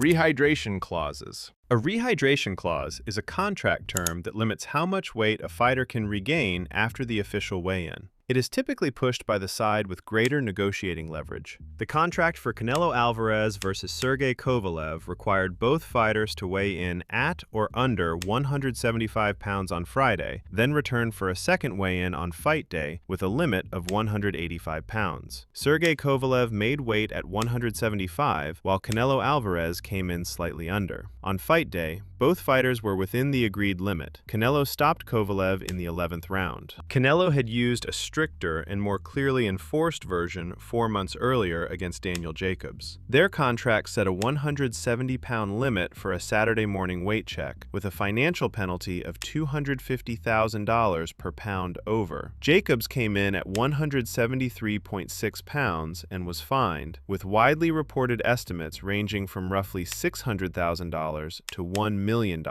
Rehydration clauses. A rehydration clause is a contract term that limits how much weight a fighter can regain after the official weigh-in. It is typically pushed by the side with greater negotiating leverage. The contract for Canelo Alvarez versus Sergey Kovalev required both fighters to weigh in at or under 175 pounds on Friday, then return for a second weigh-in on fight day with a limit of 185 pounds. Sergey Kovalev made weight at 175, while Canelo Alvarez came in slightly under. On fight day, both fighters were within the agreed limit. Canelo stopped Kovalev in the 11th round. Canelo had used a stricter and more clearly enforced version 4 months earlier against Daniel Jacobs. Their contract set a 170-pound limit for a Saturday morning weight check, with a financial penalty of $250,000 per pound over. Jacobs came in at 173.6 pounds and was fined, with widely reported estimates ranging from roughly $600,000 to $1 million,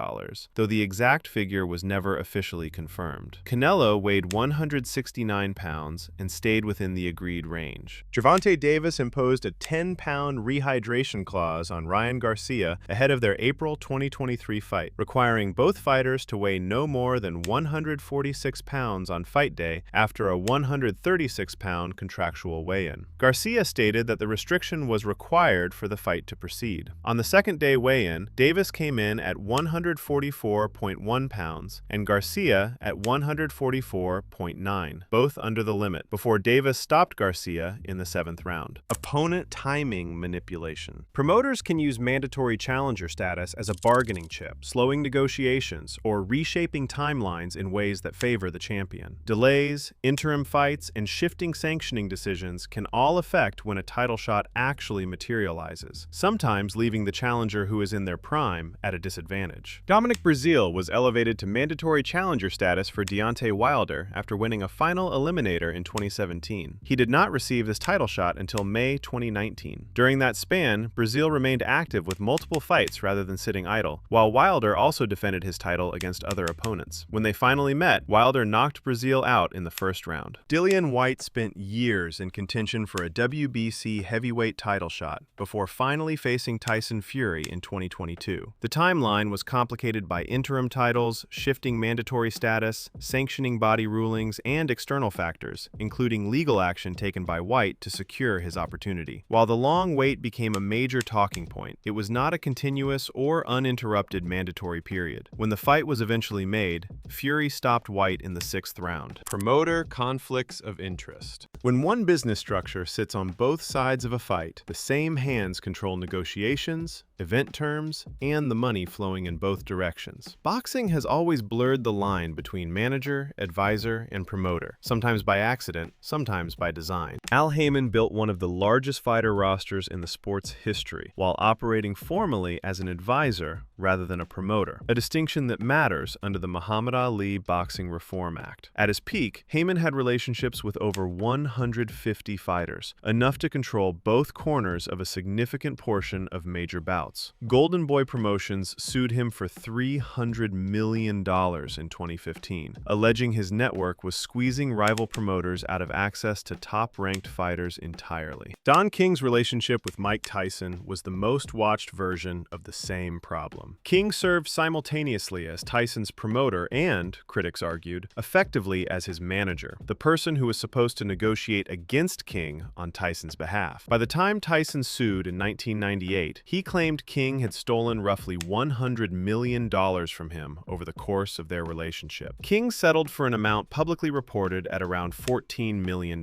though the exact figure was never officially confirmed. Canelo weighed 169 pounds and stayed within the agreed range. Gervonta Davis imposed a 10-pound rehydration clause on Ryan Garcia ahead of their April 2023 fight, requiring both fighters to weigh no more than 146 pounds on fight day after a 136-pound contractual weigh-in. Garcia stated that the restriction was required for the fight to proceed. On the second day weigh-in, Davis came in at 144.1 pounds and Garcia at 144.9, both under the limit, before Davis stopped Garcia in the 7th round. Opponent timing manipulation. Promoters can use mandatory challenger status as a bargaining chip, slowing negotiations or reshaping timelines in ways that favor the champion. Delays, interim fights, and shifting sanctioning decisions can all affect when a title shot actually materializes, sometimes leaving the challenger who is in their prime at a disadvantage. Dominic Breazeale was elevated to mandatory challenger status for Deontay Wilder after winning a final eliminator in 2017. He did not receive this title shot until May 2019. During that span, Breazeale remained active with multiple fights rather than sitting idle, while Wilder also defended his title against other opponents. When they finally met, Wilder knocked Breazeale out in the 1st round. Dillian Whyte spent years in contention for a WBC heavyweight title shot before finally facing Tyson Fury in 2022. The timeline was complicated by interim titles, shifting mandatory status, sanctioning body rulings, and external factors, including legal action taken by Whyte to secure his opportunity. While the long wait became a major talking point, it was not a continuous or uninterrupted mandatory period. When the fight was eventually made, Fury stopped Whyte in the 6th round. Promoter conflicts of interest. When one business structure sits on both sides of a fight, the same hands control negotiations, event terms, and the money flowing in both directions. Boxing has always blurred the line between manager, advisor, and promoter, sometimes by accident, sometimes by design. Al Haymon built one of the largest fighter rosters in the sport's history, while operating formally as an advisor rather than a promoter, a distinction that matters under the Muhammad Ali Boxing Reform Act. At his peak, Haymon had relationships with over 150 fighters, enough to control both corners of a significant portion of major bouts. Golden Boy Promotions sued him for $300 million in 2015, alleging his network was squeezing rival promoters out of access to top-ranked fighters entirely. Don King's relationship with Mike Tyson was the most-watched version of the same problem. King served simultaneously as Tyson's promoter and, critics argued, effectively as his manager, the person who was supposed to negotiate against King on Tyson's behalf. By the time Tyson sued in 1998, he claimed King had stolen roughly $100 million from him over the course of their relationship. King settled for an amount publicly reported at around $14 million.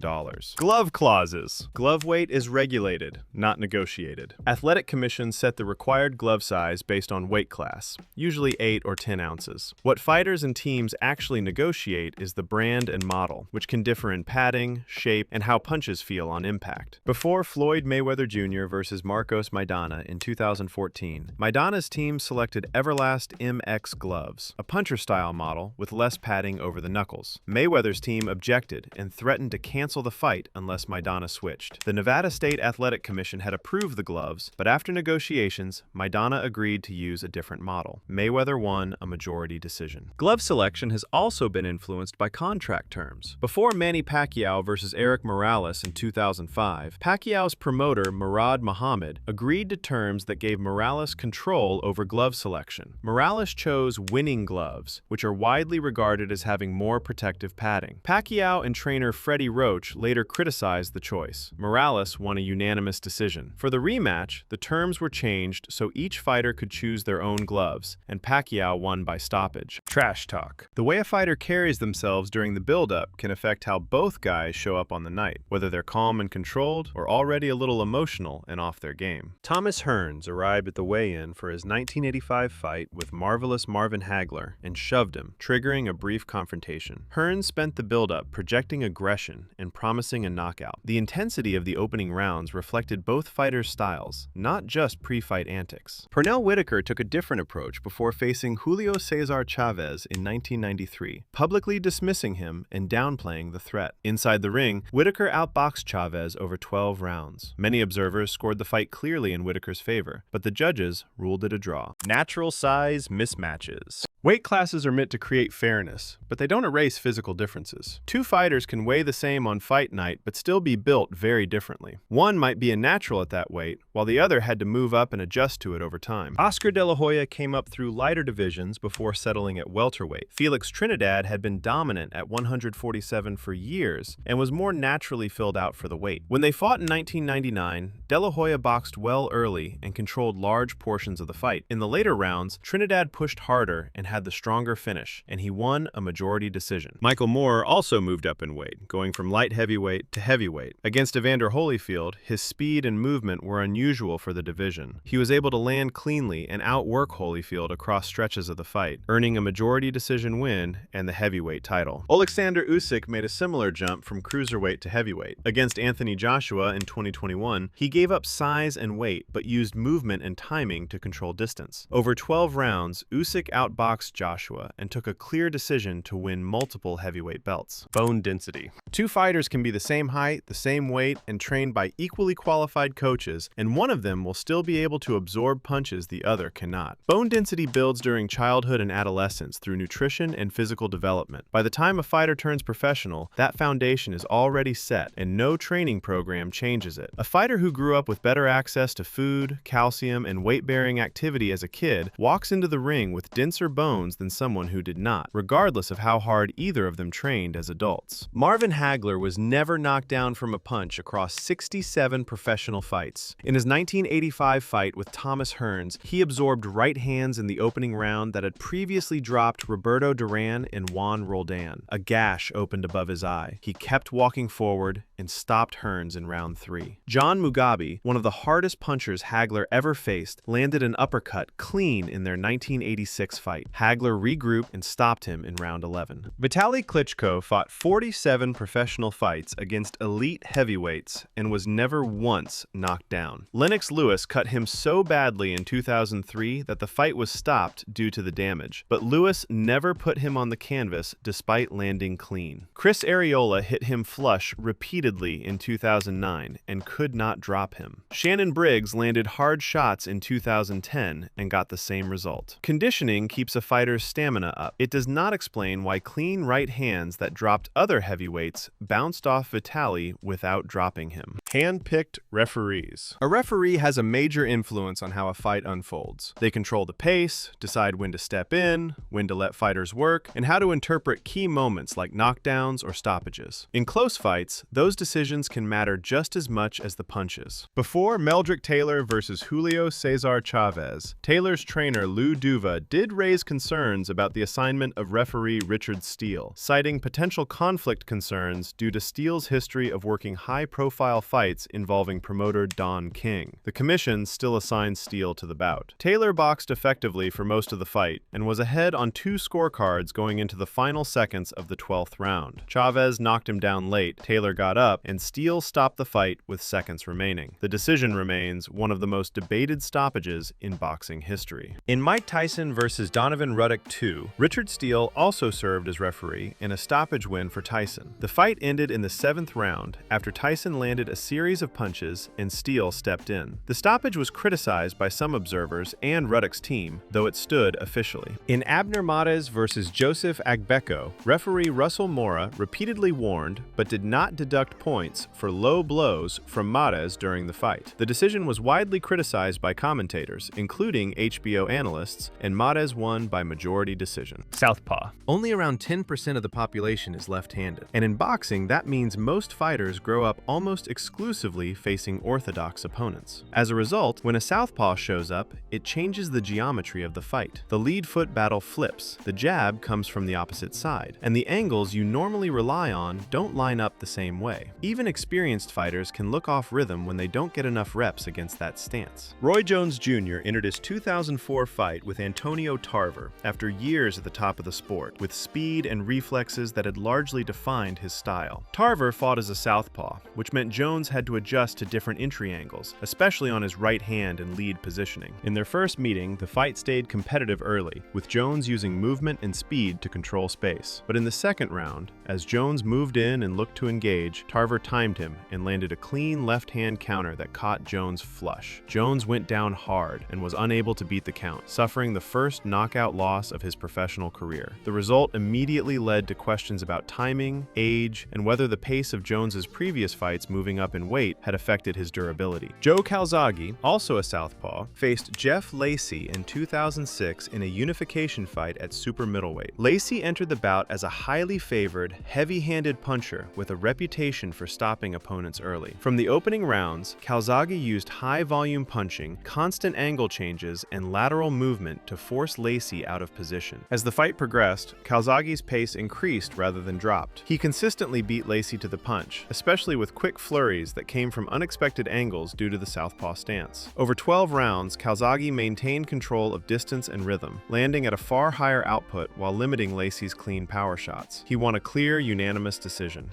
Glove clauses. Glove weight is regulated, not negotiated. Athletic commissions set the required glove size based on weight class, usually 8 or 10 ounces. What fighters and teams actually negotiate is the brand and model, which can differ in padding, shape, and how punches feel on impact. Before Floyd Mayweather Jr. versus Marcos Maidana in 2014, Maidana's team selected Everlast MX gloves, a puncher-style model with less padding over the knuckles. Mayweather's team objected objected and threatened to cancel the fight unless Maidana switched. The Nevada State Athletic Commission had approved the gloves, but after negotiations, Maidana agreed to use a different model. Mayweather won a majority decision. Glove selection has also been influenced by contract terms. Before Manny Pacquiao versus Eric Morales in 2005, Pacquiao's promoter Murad Muhammad agreed to terms that gave Morales control over glove selection. Morales chose winning gloves, which are widely regarded as having more protective padding. Pacquiao and trainer Freddie Roach later criticized the choice. Morales won a unanimous decision. For the rematch, the terms were changed so each fighter could choose their own gloves, and Pacquiao won by stoppage. Trash talk. The way a fighter carries themselves during the build-up can affect how both guys show up on the night, whether they're calm and controlled or already a little emotional and off their game. Thomas Hearns arrived at the weigh-in for his 1985 fight with marvelous Marvin Hagler and shoved him, triggering a brief confrontation. Hearns spent the build-up projecting aggression and promising a knockout. The intensity of the opening rounds reflected both fighters' styles, not just pre-fight antics. Pernell Whitaker took a different approach before facing Julio Cesar Chavez in 1993, publicly dismissing him and downplaying the threat. Inside the ring, Whitaker outboxed Chavez over 12 rounds. Many observers scored the fight clearly in Whitaker's favor, but the judges ruled it a draw. Natural size mismatches. Weight classes are meant to create fairness, but they don't erase physical differences. Two fighters can weigh the same on fight night but still be built very differently. One might be a natural at that weight, while the other had to move up and adjust to it over time. Oscar De La Hoya came up through lighter divisions before settling at welterweight. Felix Trinidad had been dominant at 147 for years and was more naturally filled out for the weight. When they fought in 1999, De La Hoya boxed well early and controlled large portions of the fight. In the later rounds, Trinidad pushed harder and had the stronger finish, and he won a majority decision. Michael Moore also moved up in weight, going from light heavyweight to heavyweight. Against Evander Holyfield, his speed and movement were unusual for the division. He was able to land cleanly and outwork Holyfield across stretches of the fight, earning a majority decision win and the heavyweight title. Alexander Usyk made a similar jump from cruiserweight to heavyweight. Against Anthony Joshua in 2021, he gave up size and weight, but used movement and timing to control distance. Over 12 rounds, Usyk outboxed Joshua and took a clear decision to win multiple heavyweight belts. Bone density. Two fighters can be the same height, the same weight, and trained by equally qualified coaches, and one of them will still be able to absorb punches the other cannot. Bone density builds during childhood and adolescence through nutrition and physical development. By the time a fighter turns professional, that foundation is already set, and no training program changes it. A fighter who grew up with better access to food, calcium, and weight-bearing activity as a kid walks into the ring with denser bones than someone who did not, regardless of how hard either of them trained as adults. Marvin Hagler was never knocked down from a punch across 67 professional fights. In his 1985 fight with Thomas Hearns, he absorbed right hands in the opening round that had previously dropped Roberto Duran and Juan Roldan. A gash opened above his eye. He kept walking forward and stopped Hearns in round 3. John Mugabe, one of the hardest punchers Hagler ever faced, landed an uppercut clean in their 1986 fight. Hagler regrouped and stopped him in round 11. Vitaly Klitschko fought 47 professional fights against elite heavyweights and was never once knocked down. Lennox Lewis cut him so badly in 2003 that the fight was stopped due to the damage, but Lewis never put him on the canvas despite landing clean. Chris Arreola hit him flush repeatedly in 2009 and could not drop him. Shannon Briggs landed hard shots in 2010 and got the same result. Conditioning keeps a fighter's stamina up. It does not explain why clean right hands that dropped other heavyweights bounced off Vitaly without dropping him. Hand-picked referees. A referee has a major influence on how a fight unfolds. They control the pace, decide when to step in, when to let fighters work, and how to interpret key moments like knockdowns or stoppages. In close fights, those decisions can matter just as much as the punches. Before Meldrick Taylor versus Julio Cesar Chavez, Taylor's trainer Lou Duva did raise concerns about the assignment of referee Richard Steele, citing potential conflict concerns due to Steele's history of working high-profile fights involving promoter Don King. The commission still assigned Steele to the bout. Taylor boxed effectively for most of the fight and was ahead on 2 scorecards going into the final seconds of the 12th round. Chavez knocked him down late, Taylor got up, and Steele stopped the fight with seconds remaining. The decision remains one of the most debated stoppages in boxing history. In Mike Tyson versus Donovan Ivan Ruddock 2. Richard Steele also served as referee in a stoppage win for Tyson. The fight ended in the 7th round after Tyson landed a series of punches and Steele stepped in. The stoppage was criticized by some observers and Ruddock's team, though it stood officially. In Abner Mares versus Joseph Agbeko, referee Russell Mora repeatedly warned but did not deduct points for low blows from Mares during the fight. The decision was widely criticized by commentators, including HBO analysts, and Mares won by majority decision. Southpaw. Only around 10% of the population is left-handed, and in boxing that means most fighters grow up almost exclusively facing orthodox opponents. As a result, when a southpaw shows up, it changes the geometry of the fight. The lead foot battle flips, the jab comes from the opposite side, and the angles you normally rely on don't line up the same way. Even experienced fighters can look off rhythm when they don't get enough reps against that stance. Roy Jones Jr. entered his 2004 fight with Antonio Tarver after years at the top of the sport, with speed and reflexes that had largely defined his style. Tarver fought as a southpaw, which meant Jones had to adjust to different entry angles, especially on his right hand and lead positioning. In their first meeting, the fight stayed competitive early, with Jones using movement and speed to control space. But in the second round, as Jones moved in and looked to engage, Tarver timed him and landed a clean left-hand counter that caught Jones flush. Jones went down hard and was unable to beat the count, suffering the first knockout loss of his professional career. The result immediately led to questions about timing, age, and whether the pace of Jones's previous fights moving up in weight had affected his durability. Joe Calzaghe, also a southpaw, faced Jeff Lacey in 2006 in a unification fight at super middleweight. Lacey entered the bout as a highly favored, heavy-handed puncher with a reputation for stopping opponents early. From the opening rounds, Calzaghe used high-volume punching, constant angle changes, and lateral movement to force Lacey out of position. As the fight progressed, Calzaghe's pace increased rather than dropped. He consistently beat Lacey to the punch, especially with quick flurries that came from unexpected angles due to the southpaw stance. Over 12 rounds, Calzaghe maintained control of distance and rhythm, landing at a far higher output while limiting Lacey's clean power shots. He won a clear, unanimous decision.